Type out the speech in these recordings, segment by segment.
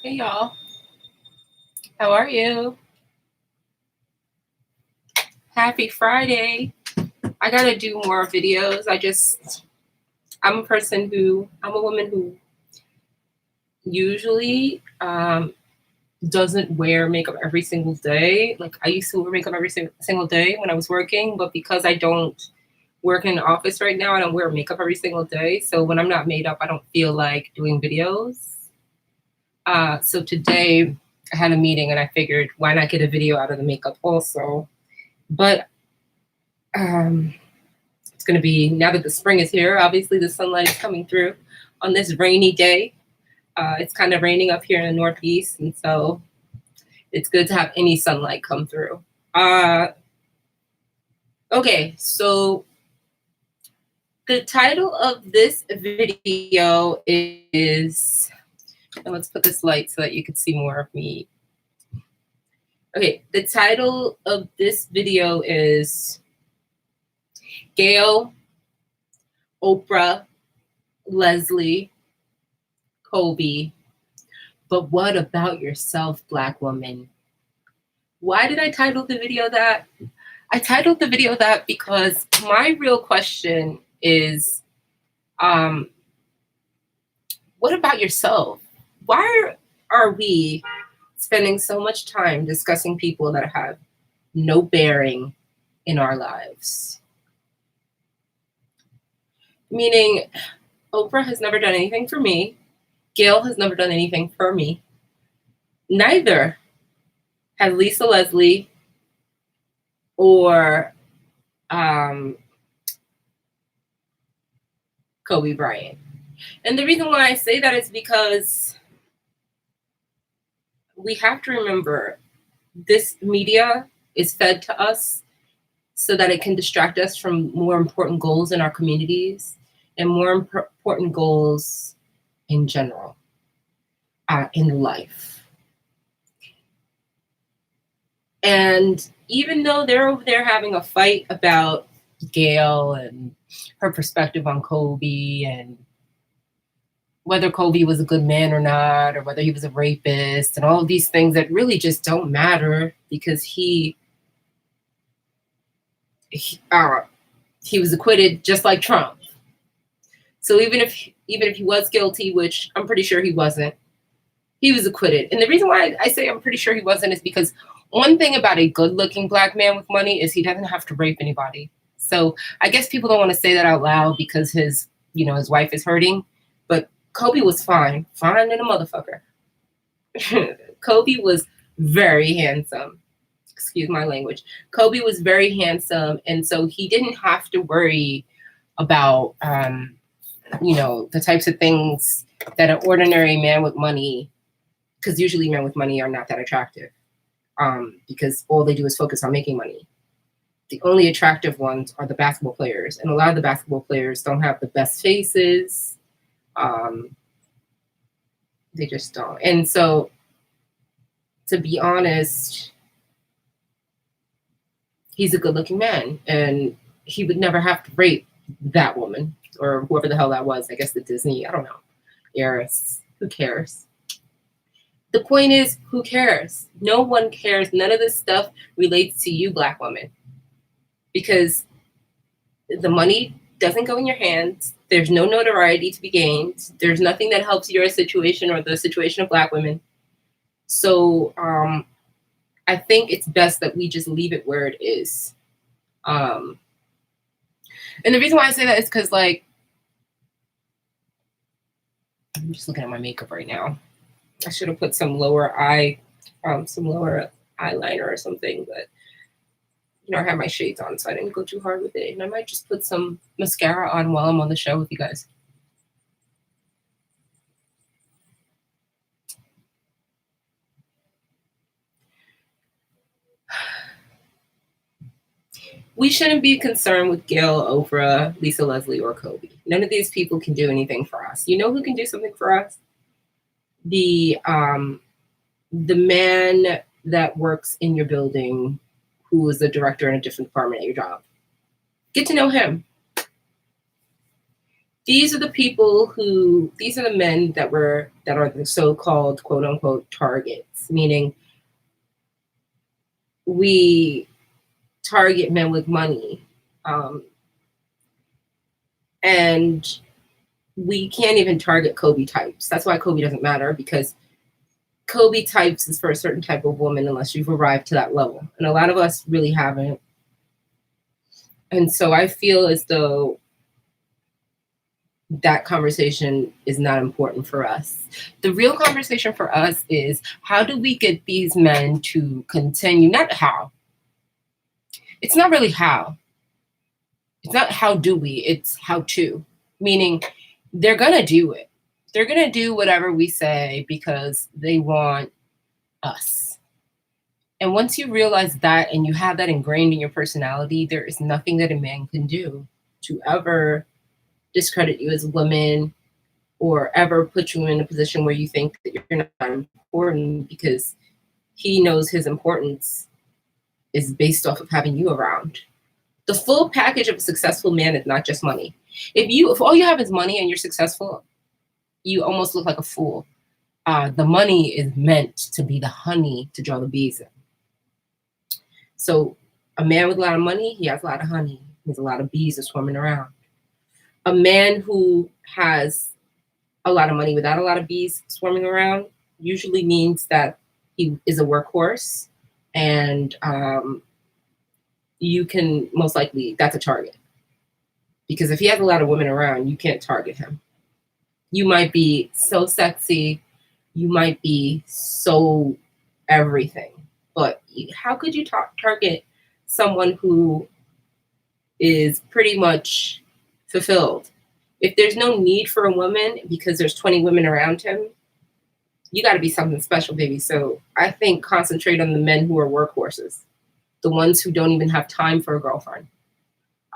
Hey y'all, how are you? Happy Friday. I gotta do more videos. I'm a woman who usually doesn't wear makeup every single day. Like I used to wear makeup every single day when I was working, but because I don't work in an office right now, I don't wear makeup every single day. So when I'm not made up, I don't feel like doing videos. So today I had a meeting and I figured why not get a video out of the makeup also. But um, it's going to be, now that the spring is here, obviously the sunlight is coming through on this rainy day. It's kind of raining up here in the Northeast, and so it's good to have any sunlight come through. Okay, so the title of this video is, and let's put this light so that you can see more of me. Okay, the title of this video is Gayle, Oprah, Leslie, Kobe, but what about yourself, Black woman? Why did I title the video that? I titled the video that because my real question is, what about yourself? Why are we spending so much time discussing people that have no bearing in our lives? Meaning, Oprah has never done anything for me. Gayle has never done anything for me. Neither has Lisa Leslie or Kobe Bryant. And the reason why I say that is because we have to remember this media is fed to us so that it can distract us from more important goals in our communities and more important goals in general in life. And even though they're over there having a fight about Gayle and her perspective on Kobe and whether Kobe was a good man or not, or whether he was a rapist, and all of these things that really just don't matter because he was acquitted just like Trump. So even if he was guilty, which I'm pretty sure he wasn't, he was acquitted. And the reason why I say I'm pretty sure he wasn't is because one thing about a good-looking Black man with money is he doesn't have to rape anybody. So I guess people don't want to say that out loud because his wife is hurting, but Kobe was fine than a motherfucker. Kobe was very handsome. Excuse my language. Kobe was very handsome, and so he didn't have to worry about, the types of things that an ordinary man with money, because usually men with money are not that attractive, because all they do is focus on making money. The only attractive ones are the basketball players, and a lot of the basketball players don't have the best faces. They just don't. And so, to be honest, he's a good-looking man, and he would never have to rape that woman or whoever the hell that was. I guess the Disney, I don't know, heiress. Who cares? The point is, who cares? No one cares. None of this stuff relates to you, Black woman, because the money doesn't go in your hands. There's no notoriety to be gained. There's nothing that helps your situation or the situation of Black women. So I think it's best that we just leave it where it is. And the reason why I say that is because, like, I'm just looking at my makeup right now. I should have put some lower eyeliner or something, but I have my shades on, so I didn't go too hard with it. And I might just put some mascara on while I'm on the show with you guys. We shouldn't be concerned with Gayle, Oprah, Lisa Leslie, or Kobe. None of these people can do anything for us. You know who can do something for us? The man that works in your building who is the director in a different department at your job. Get to know him. These are the people who, these are the men that are the so-called quote unquote targets, meaning we target men with money. And we can't even target Kobe types. That's why Kobe doesn't matter, because Kobe types is for a certain type of woman unless you've arrived to that level. And a lot of us really haven't. And so I feel as though that conversation is not important for us. The real conversation for us is, how do we get these men to continue? Not how. It's not really how. It's not how do we, it's how to. Meaning they're going to do it. They're going to do whatever we say because they want us. And once you realize that and you have that ingrained in your personality, there is nothing that a man can do to ever discredit you as a woman or ever put you in a position where you think that you're not important, because he knows his importance is based off of having you around. The full package of a successful man is not just money. If all you have is money and you're successful, you almost look like a fool. The money is meant to be the honey to draw the bees in. So a man with a lot of money, he has a lot of honey. He has a lot of bees are swarming around. A man who has a lot of money without a lot of bees swarming around usually means that he is a workhorse, and you can most likely, that's a target. Because if he has a lot of women around, you can't target him. You might be so sexy, you might be so everything, but how could you target someone who is pretty much fulfilled? If there's no need for a woman because there's 20 women around him, you got to be something special, baby. So I think concentrate on the men who are workhorses, the ones who don't even have time for a girlfriend.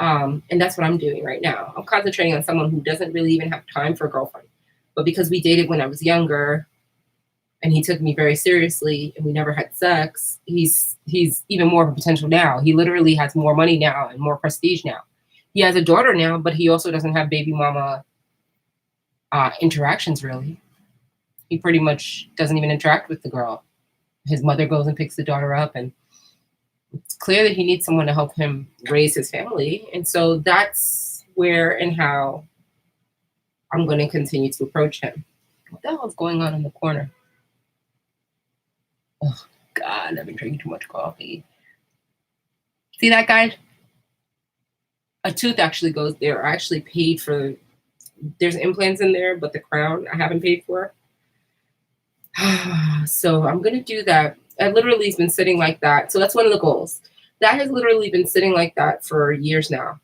And that's what I'm doing right now. I'm concentrating on someone who doesn't really even have time for a girlfriend. But because we dated when I was younger and he took me very seriously and we never had sex, he's even more of a potential now. He literally has more money now and more prestige now. He has a daughter now, but he also doesn't have baby mama interactions, really. He pretty much doesn't even interact with the girl. His mother goes and picks the daughter up, and it's clear that he needs someone to help him raise his family. And so that's where and how I'm going to continue to approach him. What the hell is going on in the corner? Oh, God, I've been drinking too much coffee. See that, guy? A tooth actually goes there. I actually paid for, there's implants in there, but the crown I haven't paid for. So I'm going to do that. It literally has been sitting like that. So that's one of the goals. That has literally been sitting like that for years now.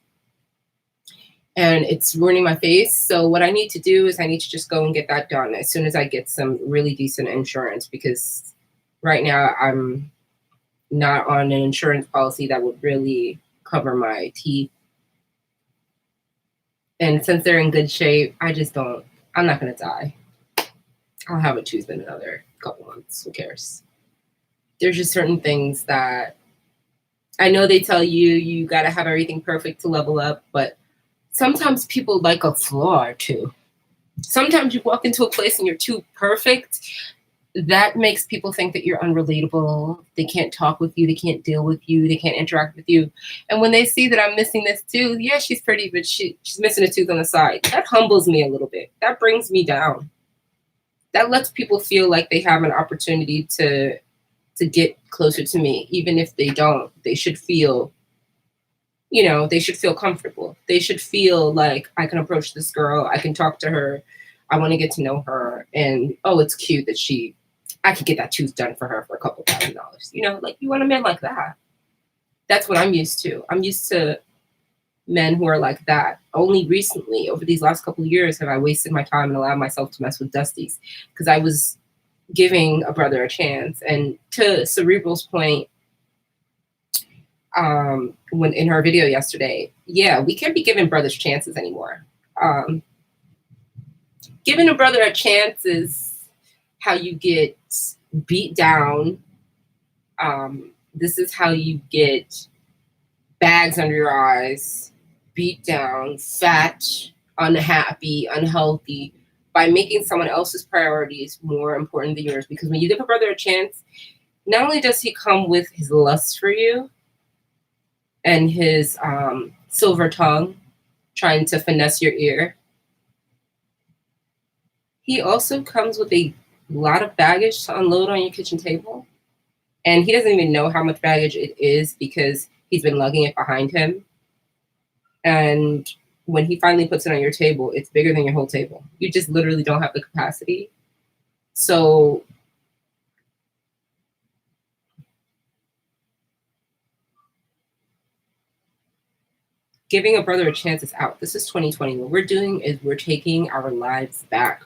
And it's ruining my face. So what I need to do is I need to just go and get that done as soon as I get some really decent insurance, because right now I'm not on an insurance policy that would really cover my teeth. And since they're in good shape, I'm not going to die. I'll have a tooth in another couple months. Who cares? There's just certain things that I know they tell you got to have everything perfect to level up, but sometimes people like a flaw or two. Sometimes you walk into a place and you're too perfect. That makes people think that you're unrelatable. They can't talk with you. They can't deal with you. They can't interact with you. And when they see that I'm missing this tooth, yeah, she's pretty, but she's missing a tooth on the side. That humbles me a little bit. That brings me down. That lets people feel like they have an opportunity to get closer to me. Even if they don't, they should feel, they should feel comfortable. They should feel like I can approach this girl. I can talk to her. I want to get to know her. And, oh, it's cute that I could get that tooth done for her for a couple $1,000. Like, you want a man like that. That's what I'm used to. I'm used to men who are like that. Only recently, over these last couple of years, have I wasted my time and allowed myself to mess with Dusties, because I was giving a brother a chance. And to Cerebral's point, when in her video yesterday, yeah, we can't be giving brothers chances anymore. Giving a brother a chance is how you get beat down. This is how you get bags under your eyes, beat down, fat, unhappy, unhealthy, by making someone else's priorities more important than yours. Because when you give a brother a chance, not only does he come with his lust for you and his silver tongue trying to finesse your ear, he also comes with a lot of baggage to unload on your kitchen table. And he doesn't even know how much baggage it is because he's been lugging it behind him. And when he finally puts it on your table, it's bigger than your whole table. You just literally don't have the capacity. So giving a brother a chance is out. This is 2020. What we're doing is we're taking our lives back.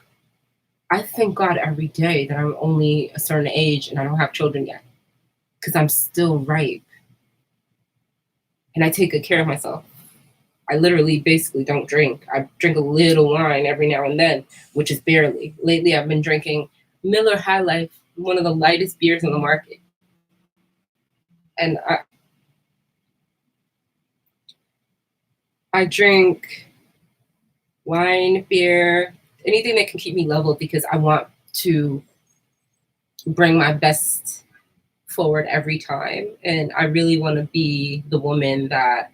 I thank God every day that I'm only a certain age and I don't have children yet because I'm still ripe and I take good care of myself. I literally basically don't drink. I drink a little wine every now and then, which is barely. Lately, I've been drinking Miller High Life, one of the lightest beers on the market. And I drink wine, beer, anything that can keep me leveled because I want to bring my best forward every time. And I really want to be the woman that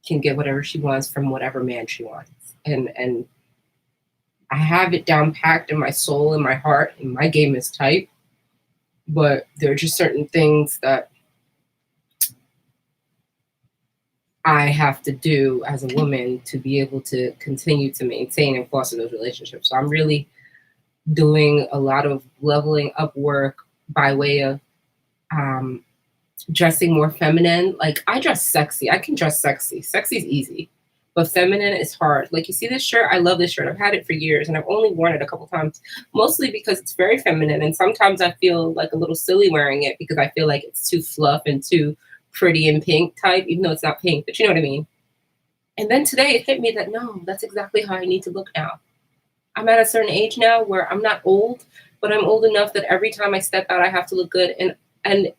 can get whatever she wants from whatever man she wants. And I have it down packed in my soul and my heart, and my game is tight. But there are just certain things that I have to do as a woman to be able to continue to maintain and foster those relationships. So I'm really doing a lot of leveling up work by way of dressing more feminine. Like I dress sexy. I can dress sexy. Sexy is easy, but feminine is hard. Like you see this shirt, I love this shirt. I've had it for years and I've only worn it a couple times, mostly because it's very feminine. And sometimes I feel like a little silly wearing it because I feel like it's too fluff and too pretty and pink type, even though it's not pink, but you know what I mean? And then today it hit me that no, that's exactly how I need to look now. I'm at a certain age now where I'm not old, but I'm old enough that every time I step out, I have to look good. And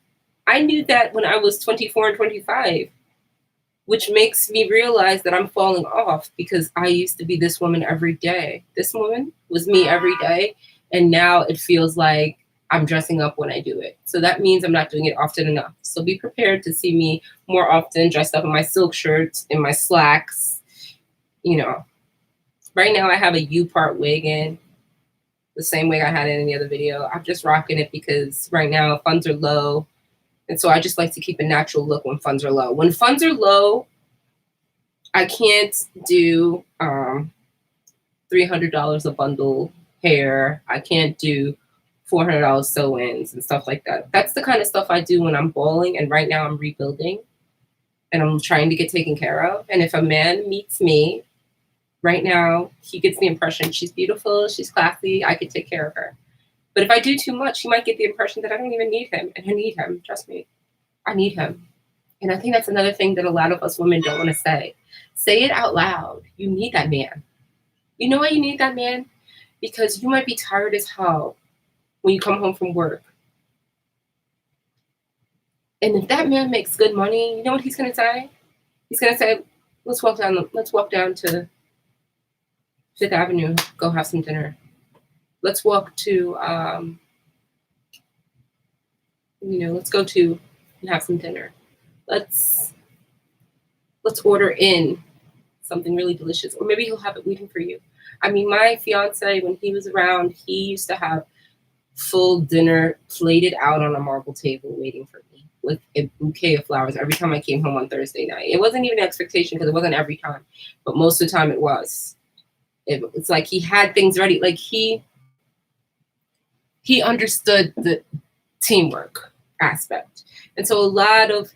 I knew that when I was 24 and 25, which makes me realize that I'm falling off because I used to be this woman every day. This woman was me every day. And now it feels like I'm dressing up when I do it. So that means I'm not doing it often enough. So be prepared to see me more often dressed up in my silk shirts, in my slacks. You know, right now I have a U-part wig in, the same wig I had in the other video. I'm just rocking it because right now funds are low. And so I just like to keep a natural look when funds are low. When funds are low, I can't do $300 a bundle hair. I can't do $400 sew-ins and stuff like that. That's the kind of stuff I do when I'm balling. And right now I'm rebuilding and I'm trying to get taken care of. And if a man meets me right now, he gets the impression she's beautiful, she's classy, I could take care of her. But if I do too much, he might get the impression that I don't even need him. And I need him. Trust me. I need him. And I think that's another thing that a lot of us women don't want to say. Say it out loud. You need that man. You know why you need that man? Because you might be tired as hell when you come home from work. And if that man makes good money, you know what he's gonna say? He's gonna say, let's walk down to Fifth Avenue, go have some dinner. Let's walk to let's go to and have some dinner. Let's order in something really delicious. Or maybe he'll have it waiting for you. I mean, my fiance, when he was around, he used to have full dinner plated out on a marble table waiting for me with a bouquet of flowers every time I came home on Thursday night. It wasn't even an expectation because it wasn't every time, but most of the time it was. It's like he had things ready. Like he understood the teamwork aspect. And so a lot of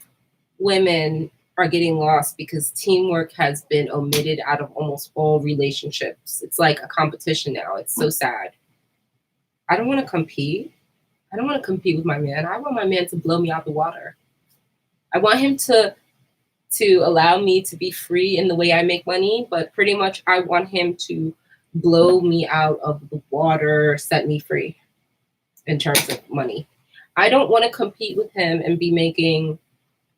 women are getting lost because teamwork has been omitted out of almost all relationships. It's like a competition now. It's so sad. I don't want to compete. I don't want to compete with my man. I want my man to blow me out the water. I want him to allow me to be free in the way I make money, but pretty much I want him to blow me out of the water, set me free in terms of money. I don't want to compete with him and be making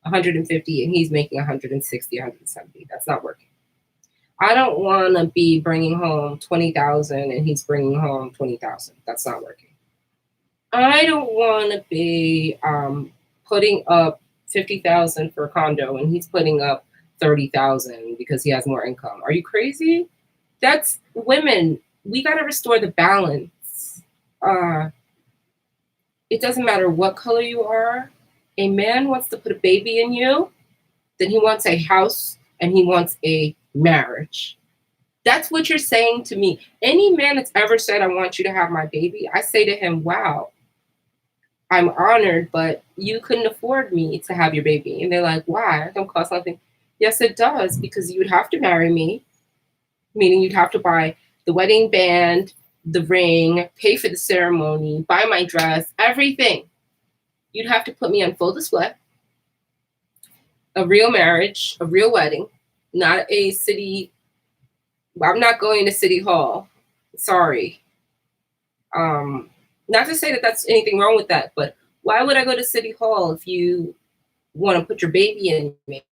150 and he's making 160, 170. That's not working. I don't want to be bringing home 20,000 and he's bringing home 20,000. That's not working. I don't want to be putting up 50,000 for a condo and he's putting up 30,000 because he has more income. Are you crazy? That's women. We got to restore the balance. It doesn't matter what color you are. A man wants to put a baby in you, then he wants a house and he wants a marriage. That's what you're saying to me. Any man that's ever said, I want you to have my baby, I say to him, wow, I'm honored, but you couldn't afford me to have your baby. And they're like, why? It don't cost nothing. Yes, it does, because you would have to marry me, meaning you'd have to buy the wedding band, the ring, pay for the ceremony, buy my dress, everything. You'd have to put me on full display. A real marriage, a real wedding, not a city. I'm not going to City Hall. Sorry. Not to say that that's anything wrong with that, but why would I go to City Hall if you want to put your baby in me?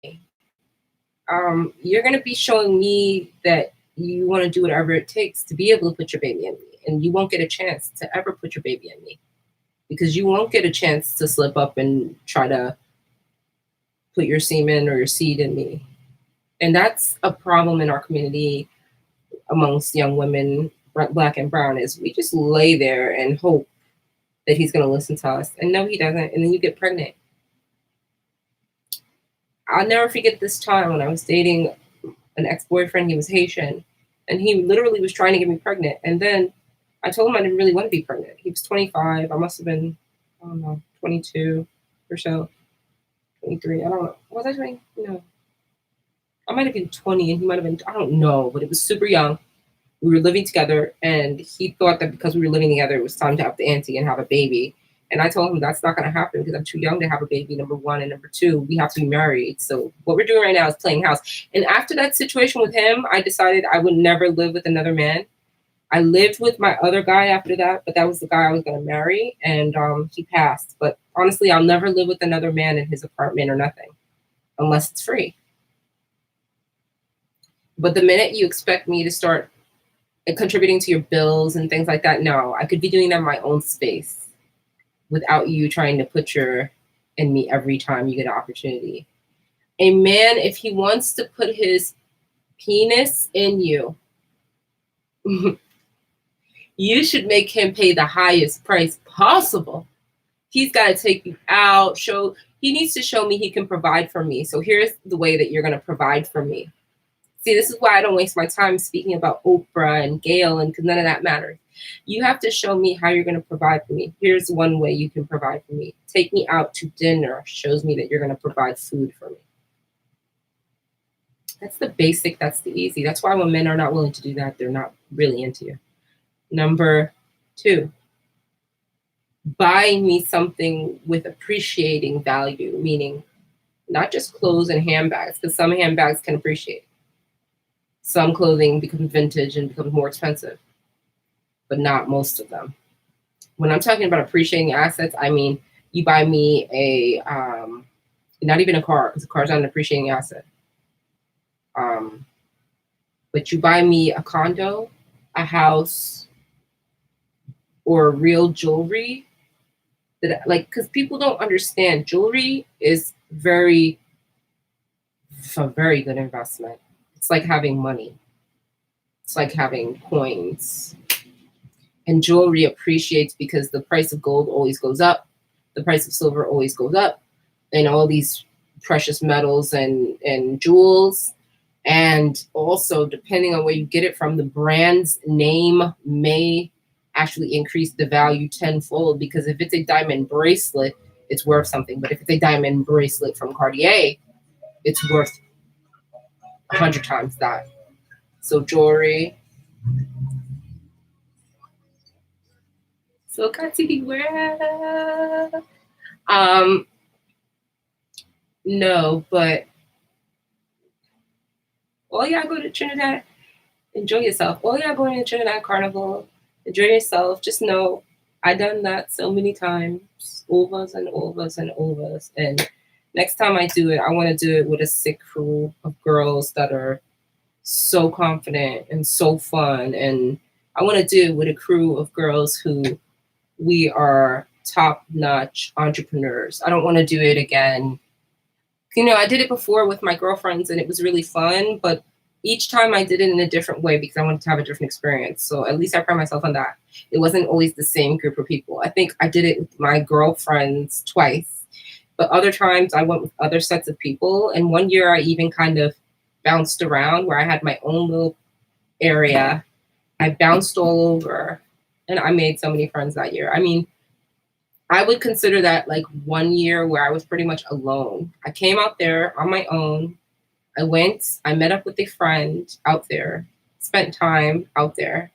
You're going to be showing me that you want to do whatever it takes to be able to put your baby in me. And you won't get a chance to ever put your baby in me because you won't get a chance to slip up and try to put your semen or your seed in me. And that's a problem in our community amongst young women, Black and brown, is we just lay there and hope that he's going to listen to us. And no, he doesn't. And then you get pregnant. I'll never forget this time when I was dating an ex-boyfriend. He was Haitian. And he literally was trying to get me pregnant. And then I told him I didn't really want to be pregnant. He was 25. I must have been, I don't know, 22 or so. 23. I don't know. Was I 20? No. I might have been 20 and he might have been, I don't know, but it was super young. We were living together and he thought that because we were living together, it was time to have the auntie and have a baby. And I told him that's not going to happen because I'm too young to have a baby, number one. And number two, we have to be married. So what we're doing right now is playing house. And after that situation with him, I decided I would never live with another man. I lived with my other guy after that, but that was the guy I was going to marry. And he passed. But honestly, I'll never live with another man in his apartment or nothing unless it's free. But the minute you expect me to start contributing to your bills and things like that, no, I could be doing that in my own space without you trying to put your in me every time you get an opportunity. A man, if he wants to put his penis in you, you should make him pay the highest price possible. He's got to take you out, he needs to show me he can provide for me. So here's the way that you're going to provide for me. See, this is why I don't waste my time speaking about Oprah and Gayle, and because none of that matters. You have to show me how you're going to provide for me. Here's one way you can provide for me. Take me out to dinner shows me that you're going to provide food for me. That's the basic. That's the easy. That's why when men are not willing to do that, they're not really into you. Number two, buy me something with appreciating value, meaning not just clothes and handbags, because some handbags can appreciate. Some clothing becomes vintage and becomes more expensive, but not most of them. When I'm talking about appreciating assets, I mean, you buy me not even a car, because a car is not an appreciating asset. But you buy me a condo, a house, or real jewelry that, like, because people don't understand, jewelry is a very good investment. It's like having money. It's like having coins. And jewelry appreciates because the price of gold always goes up. The price of silver always goes up. And all these precious metals and jewels. And also, depending on where you get it from, the brand's name may actually increase the value tenfold. Because if it's a diamond bracelet, it's worth something. But if it's a diamond bracelet from Cartier, it's worth 100 times that. So jewelry. So Kati, where? No, but all y'all go to Trinidad, enjoy yourself. All y'all going to Trinidad Carnival, enjoy yourself. Just know I done that so many times, overs and overs and overs. And next time I do it, I want to do it with a sick crew of girls that are so confident and so fun. And I want to do it with a crew of girls who we are top notch entrepreneurs. I don't want to do it again. You know, I did it before with my girlfriends and it was really fun, but each time I did it in a different way because I wanted to have a different experience. So at least I pride myself on that. It wasn't always the same group of people. I think I did it with my girlfriends twice, but other times I went with other sets of people. And one year I even kind of bounced around where I had my own little area. I bounced all over and I made so many friends that year. I mean, I would consider that like one year where I was pretty much alone. I came out there on my own. I met up with a friend out there, spent time out there,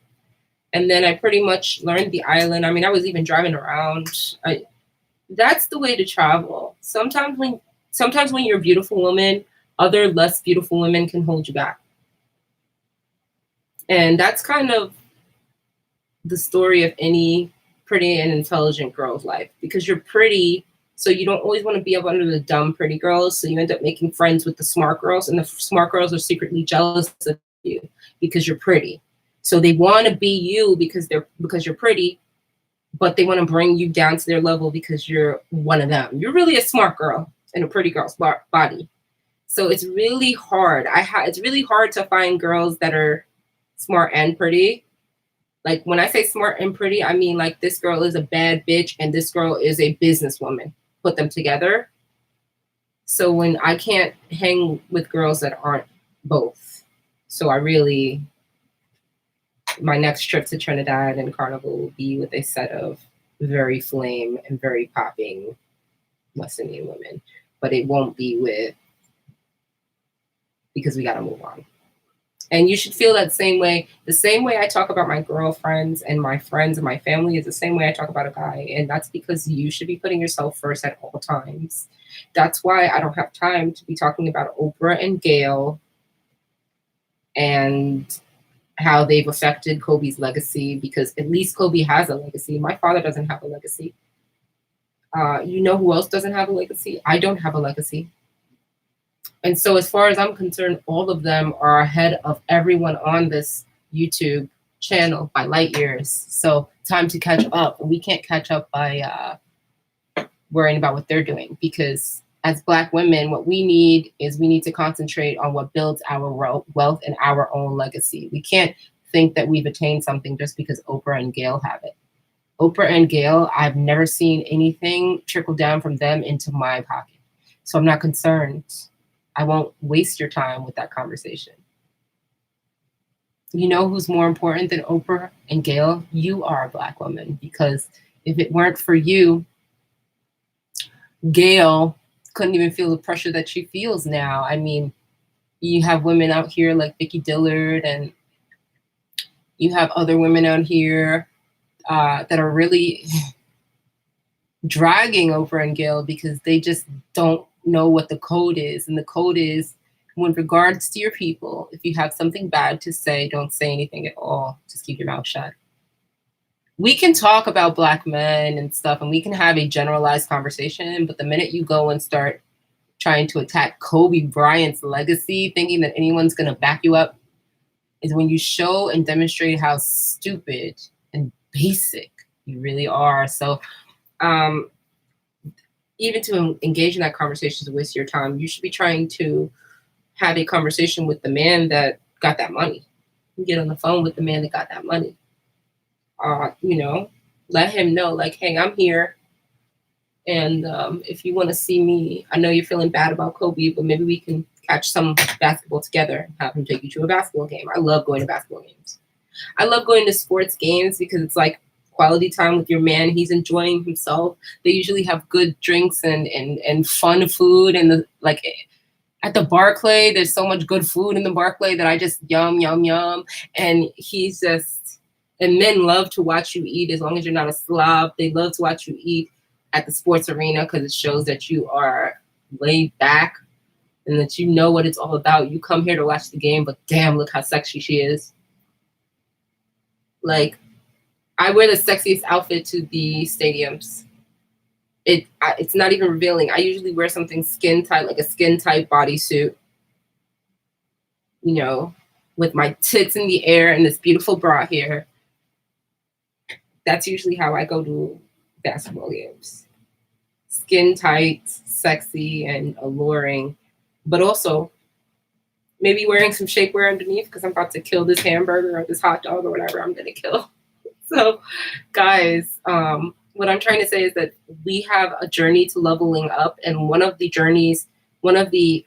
and then I pretty much learned the island. I mean, I was even driving around. That's the way to travel. Sometimes when you're a beautiful woman, other less beautiful women can hold you back. And that's kind of the story of any pretty and intelligent girl's life because you're pretty, so you don't always want to be up under the dumb pretty girls, so you end up making friends with the smart girls, and the smart girls are secretly jealous of you because you're pretty, so they want to be you because you're pretty, but they want to bring you down to their level because you're one of them. You're really a smart girl in a pretty girl's body. So it's really hard. It's really hard to find girls that are smart and pretty. Like when I say smart and pretty, I mean like this girl is a bad bitch and this girl is a businesswoman. Put them together. So when I can't hang with girls that aren't both. So my next trip to Trinidad and Carnival will be with a set of very flame and very popping West Indian women. But it won't be because we got to move on. And you should feel that same way. The same way I talk about my girlfriends and my friends and my family is the same way I talk about a guy. And that's because you should be putting yourself first at all times. That's why I don't have time to be talking about Oprah and Gayle and how they've affected Kobe's legacy, because at least Kobe has a legacy. My father doesn't have a legacy. You know who else doesn't have a legacy? I don't have a legacy. And so as far as I'm concerned, all of them are ahead of everyone on this YouTube channel by light years. So time to catch up. We can't catch up by worrying about what they're doing, because as Black women, what we need to concentrate on what builds our wealth and our own legacy. We can't think that we've attained something just because Oprah and Gayle have it. Oprah and Gayle, I've never seen anything trickle down from them into my pocket. So I'm not concerned. I won't waste your time with that conversation. You know who's more important than Oprah and Gayle? You are a Black woman, because if it weren't for you, Gayle couldn't even feel the pressure that she feels now. I mean, you have women out here like Vicki Dillard, and you have other women out here that are really dragging Oprah and Gayle because they just don't know what the code is. And the code is, when regards to your people, if you have something bad to say, don't say anything at all. Just keep your mouth shut. We can talk about Black men and stuff, and we can have a generalized conversation, but the minute you go and start trying to attack Kobe Bryant's legacy, thinking that anyone's going to back you up, is when you show and demonstrate how stupid and basic you really are. So even to engage in that conversation is a waste of your time. You should be trying to have a conversation with the man that got that money. You get on the phone with the man that got that money. Let him know, like, hey, I'm here. And if you want to see me, I know you're feeling bad about Kobe, but maybe we can catch some basketball together and have him take you to a basketball game. I love going to basketball games. I love going to sports games because it's like quality time with your man. He's enjoying himself. They usually have good drinks and fun food. And at the Barclay, there's so much good food in the Barclay that I just yum, yum, yum. And and men love to watch you eat as long as you're not a slob. They love to watch you eat at the sports arena because it shows that you are laid back and that you know what it's all about. You come here to watch the game, but damn, look how sexy she is. Like, I wear the sexiest outfit to the stadiums. It's not even revealing. I usually wear something skin tight, like a skin tight bodysuit. with my tits in the air and this beautiful bra here. That's usually how I go to basketball games. Skin tight, sexy, and alluring, but also maybe wearing some shapewear underneath because I'm about to kill this hamburger or this hot dog or whatever I'm going to kill. So, guys, what I'm trying to say is that we have a journey to leveling up, and one of the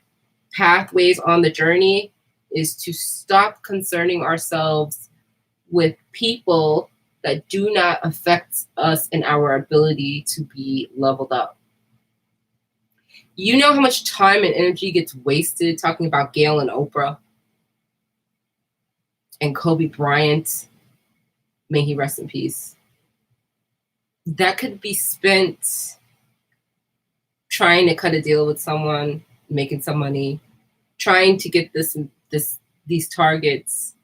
pathways on the journey is to stop concerning ourselves with people that do not affect us in our ability to be leveled up. You know how much time and energy gets wasted talking about Gayle and Oprah and Kobe Bryant, may he rest in peace. That could be spent trying to cut a deal with someone, making some money, trying to get these targets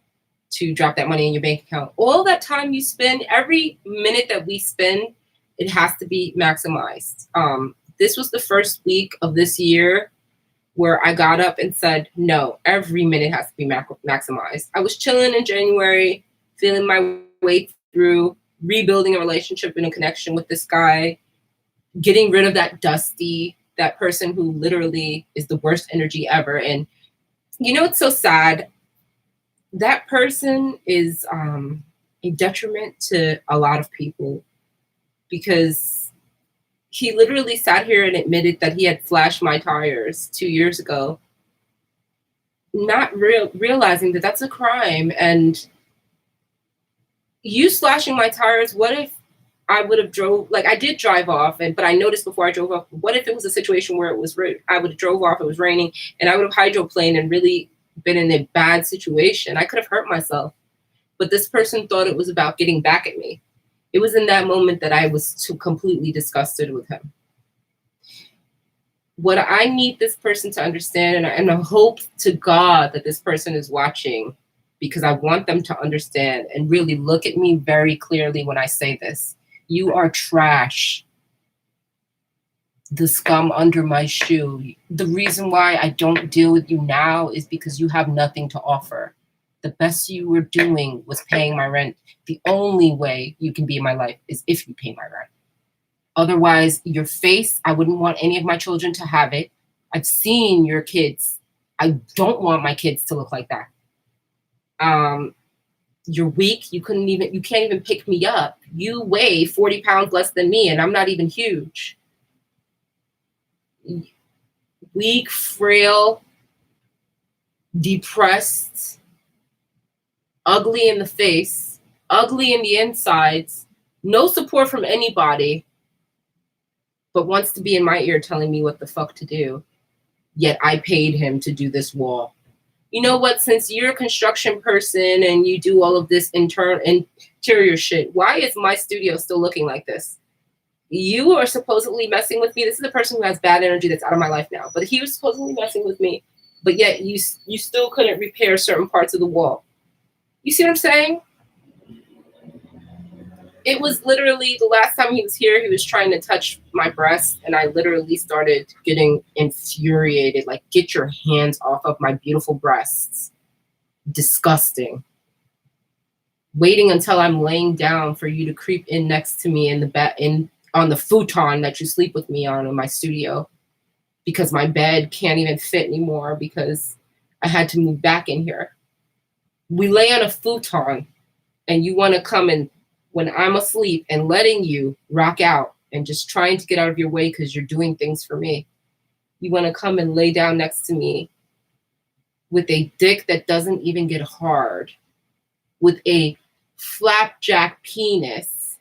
to drop that money in your bank account. All that time you spend, every minute that we spend, it has to be maximized. This was the first week of this year where I got up and said, no, every minute has to be maximized. I was chilling in January, feeling my way through, rebuilding a relationship and a connection with this guy, getting rid of that Dusty, that person who literally is the worst energy ever. And you know, it's so sad. That person is a detriment to a lot of people because he literally sat here and admitted that he had slashed my tires 2 years ago, not realizing that that's a crime. And you slashing my tires, what if I would have I did drive off, but I noticed before I drove off, what if it was a situation where I would have drove off, it was raining, and I would have hydroplaned and really been in a bad situation. I could have hurt myself. But this person thought it was about getting back at me. It was in that moment that I was too completely disgusted with him. What I need this person to understand, and I hope to God that this person is watching, because I want them to understand and really look at me very clearly when I say this. You are trash. The scum under my shoe. The reason why I don't deal with you now is because you have nothing to offer. The best you were doing was paying my rent. The only way you can be in my life is if you pay my rent. Otherwise, your face, I wouldn't want any of my children to have it. I've seen your kids. I don't want my kids to look like that. You're weak. You can't even pick me up. You weigh 40 pounds less than me, and I'm not even huge. Weak, frail, depressed, ugly in the face, ugly in the insides, no support from anybody, but wants to be in my ear telling me what the fuck to do. Yet I paid him to do this wall. You know what? Since you're a construction person and you do all of this interior shit, why is my studio still looking like this? You are supposedly messing with me. This is the person who has bad energy that's out of my life now. But he was supposedly messing with me. But yet you still couldn't repair certain parts of the wall. You see what I'm saying? It was literally the last time he was here, he was trying to touch my breast, and I literally started getting infuriated. Like, get your hands off of my beautiful breasts. Disgusting. Waiting until I'm laying down for you to creep in next to me in the bed, on the futon that you sleep with me on in my studio, because my bed can't even fit anymore because I had to move back in here. We lay on a futon, and you want to come in when I'm asleep and letting you rock out and just trying to get out of your way because you're doing things for me. You want to come and lay down next to me with a dick that doesn't even get hard, with a flapjack penis.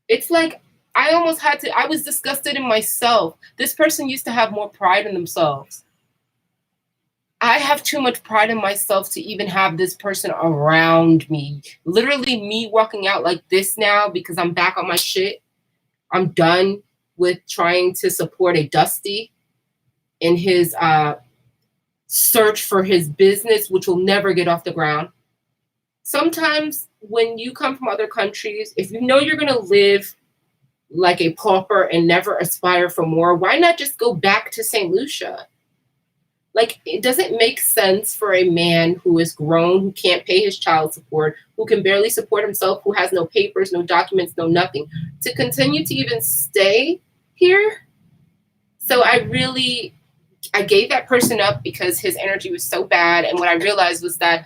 It's like I was disgusted in myself. This person used to have more pride in themselves. I have too much pride in myself to even have this person around me. Literally me walking out like this now because I'm back on my shit. I'm done with trying to support a Dusty in his search for his business, which will never get off the ground. Sometimes when you come from other countries, if you know you're going to live like a pauper and never aspire for more, why not just go back to St. Lucia? Like, it doesn't make sense for a man who is grown, who can't pay his child support, who can barely support himself, who has no papers, no documents, no nothing, to continue to even stay here. So I gave that person up because his energy was so bad. And what I realized was that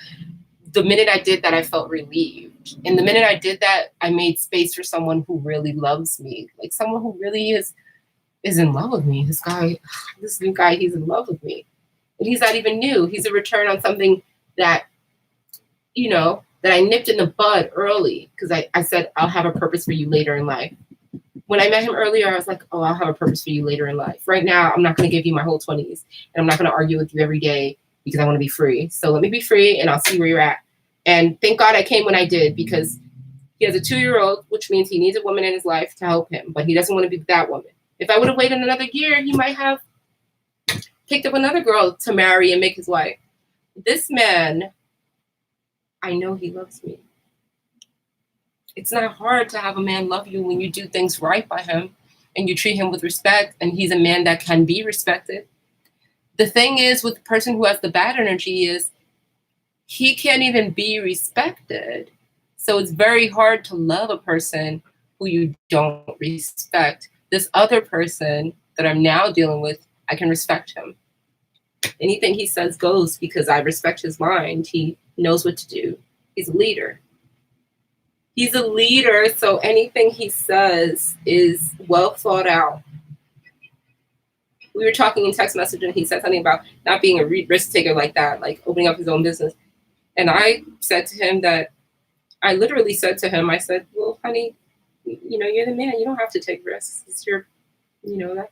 the minute I did that, I felt relieved. And the minute I did that, I made space for someone who really loves me, like someone who really is in love with me. This new guy, he's in love with me. And he's not even new. He's a return on something that, that I nipped in the bud early, because I said, I'll have a purpose for you later in life. When I met him earlier, I was like, oh, I'll have a purpose for you later in life. Right now, I'm not going to give you my whole 20s, and I'm not going to argue with you every day because I want to be free. So let me be free, and I'll see where you're at. And thank God I came when I did, because he has a 2-year-old, which means he needs a woman in his life to help him, but he doesn't want to be that woman. If I would have waited another year, he might have picked up another girl to marry and make his wife. This man, I know he loves me. It's not hard to have a man love you when you do things right by him and you treat him with respect, and he's a man that can be respected. The thing is with the person who has the bad energy is he can't even be respected. So it's very hard to love a person who you don't respect. This other person that I'm now dealing with, I can respect him. Anything he says goes because I respect his mind. He knows what to do. He's a leader. He's a leader, so anything he says is well thought out. We were talking in text message, and he said something about not being a risk taker like that, like opening up his own business. And I said to him that, I literally said to him, I said, well, honey, you're the man. You don't have to take risks. It's your,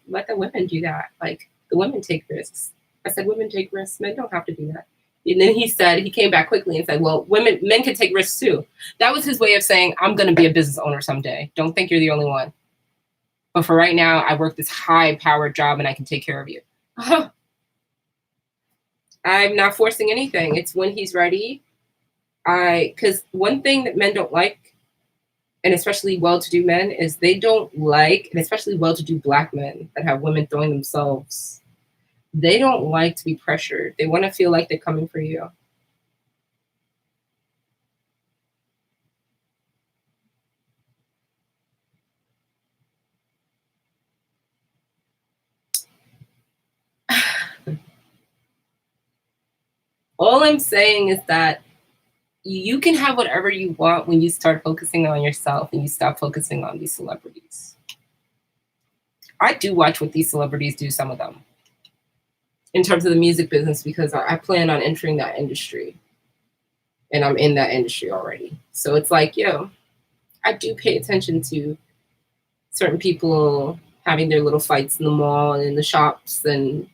let the women do that. Like, the women take risks. I said, women take risks. Men don't have to do that. And then he came back quickly and said, well, men can take risks too. That was his way of saying, I'm going to be a business owner someday. Don't think you're the only one. But for right now, I work this high-powered job and I can take care of you. I'm not forcing anything. It's when he's ready. Because one thing that men don't like, and especially well-to-do men, is they don't like, and especially well-to-do Black men that have women throwing themselves, they don't like to be pressured. They want to feel like they're coming for you. All I'm saying is that you can have whatever you want when you start focusing on yourself and you stop focusing on these celebrities. I do watch what these celebrities do, some of them, in terms of the music business, because I plan on entering that industry. And I'm in that industry already. So it's like, I do pay attention to certain people having their little fights in the mall and in the shops, and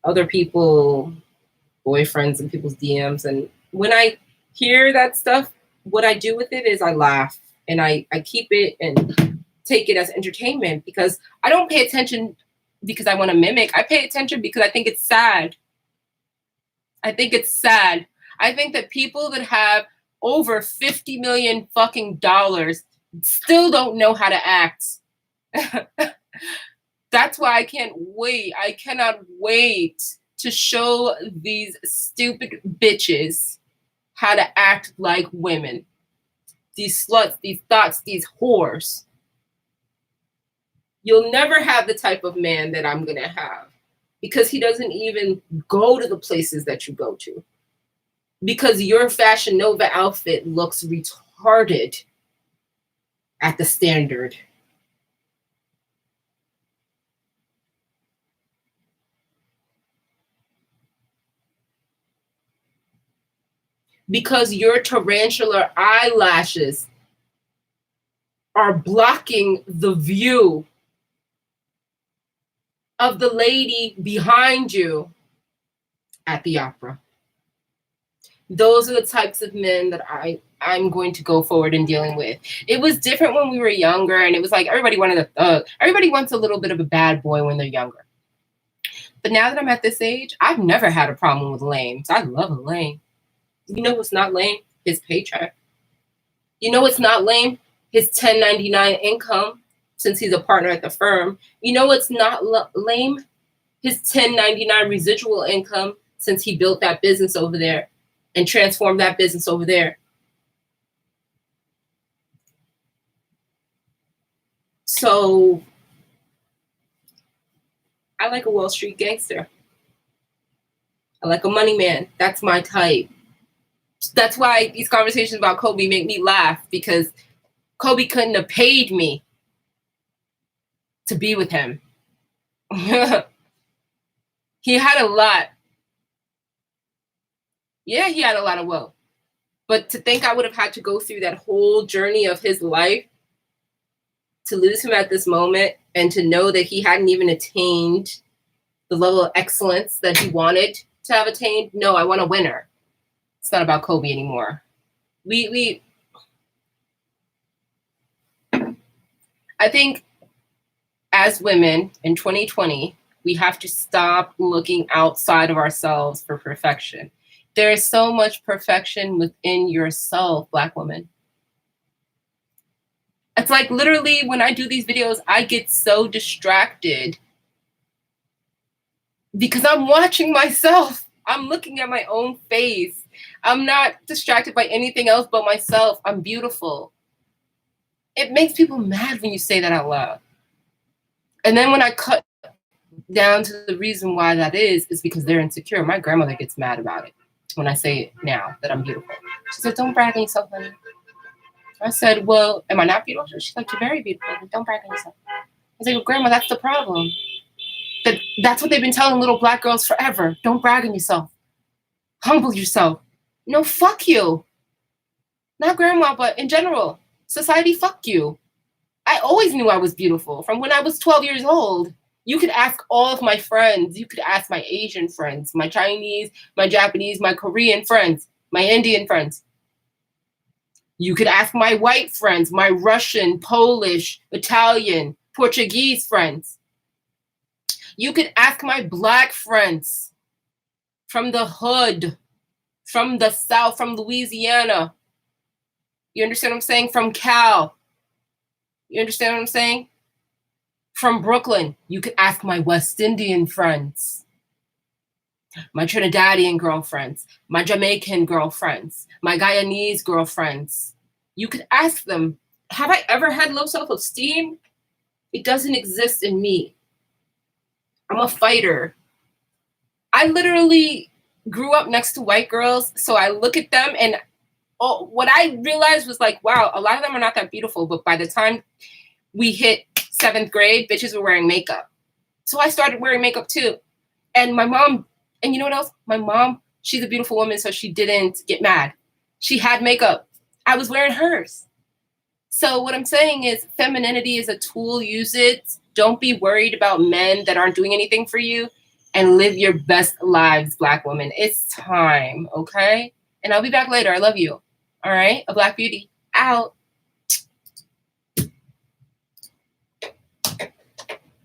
other people, boyfriends and people's DMs. And when I hear that stuff, what I do with it is I laugh and I keep it and take it as entertainment, because I don't pay attention because I want to mimic. I pay attention because I think it's sad. I think it's sad. I think that people that have over 50 million fucking dollars still don't know how to act. That's why I can't wait. I cannot wait to show these stupid bitches how to act like women. These sluts, these thoughts, these whores. You'll never have the type of man that I'm going to have, because he doesn't even go to the places that you go to. Because your Fashion Nova outfit looks retarded at the standard. Because your tarantula eyelashes are blocking the view of the lady behind you at the opera. Those are the types of men that I'm going to go forward in dealing with. It was different when we were younger, and it was like everybody wanted a thug. Everybody wants a little bit of a bad boy when they're younger. But now that I'm at this age, I've never had a problem with lames. I love a lame. You know what's not lame? His paycheck. You know what's not lame? His 1099 income, since he's a partner at the firm. You know what's not lame? his 1099 residual income since he built that business over there and transformed that business over there. So I like a Wall Street gangster. I like a money man. That's my type. That's why these conversations about Kobe make me laugh, because Kobe couldn't have paid me to be with him. He had a lot. Yeah, he had a lot of wealth. But to think I would have had to go through that whole journey of his life to lose him at this moment, and to know that he hadn't even attained the level of excellence that he wanted to have attained. No, I want a winner. It's not about Kobe anymore. I think as women in 2020, we have to stop looking outside of ourselves for perfection. There is so much perfection within yourself, Black woman. It's like literally when I do these videos, I get so distracted because I'm watching myself. I'm looking at my own face. I'm not distracted by anything else but myself. I'm beautiful. It makes people mad when you say that out loud. And then when I cut down to the reason why that is because they're insecure. My grandmother gets mad about it when I say it now that I'm beautiful. She said, don't brag on yourself, honey. I said, well, am I not beautiful? She's like, you're very beautiful. Don't brag on yourself. I was like, well, Grandma, that's the problem. That's what they've been telling little Black girls forever. Don't brag on yourself. Humble yourself. No, fuck you. Not Grandma, but in general. Society, fuck you. I always knew I was beautiful from when I was 12 years old. You could ask all of my friends. You could ask my Asian friends, my Chinese, my Japanese, my Korean friends, my Indian friends. You could ask my white friends, my Russian, Polish, Italian, Portuguese friends. You could ask my Black friends from the hood, from the South, from Louisiana. You understand what I'm saying? From Cal. You understand what I'm saying? From Brooklyn. You could ask my West Indian friends, my Trinidadian girlfriends, my Jamaican girlfriends, my Guyanese girlfriends. You could ask them, have I ever had low self-esteem? It doesn't exist in me. I'm a fighter. I literally grew up next to white girls, so I look at them and what I realized was like, wow, a lot of them are not that beautiful, but by the time we hit 7th grade, bitches were wearing makeup. So I started wearing makeup too. And my mom, and you know what else? My mom, she's a beautiful woman, so she didn't get mad. She had makeup. I was wearing hers. So what I'm saying is femininity is a tool. Use it. Don't be worried about men that aren't doing anything for you, and live your best lives, Black women. It's time, okay? And I'll be back later. I love you. All right? A Black Beauty out.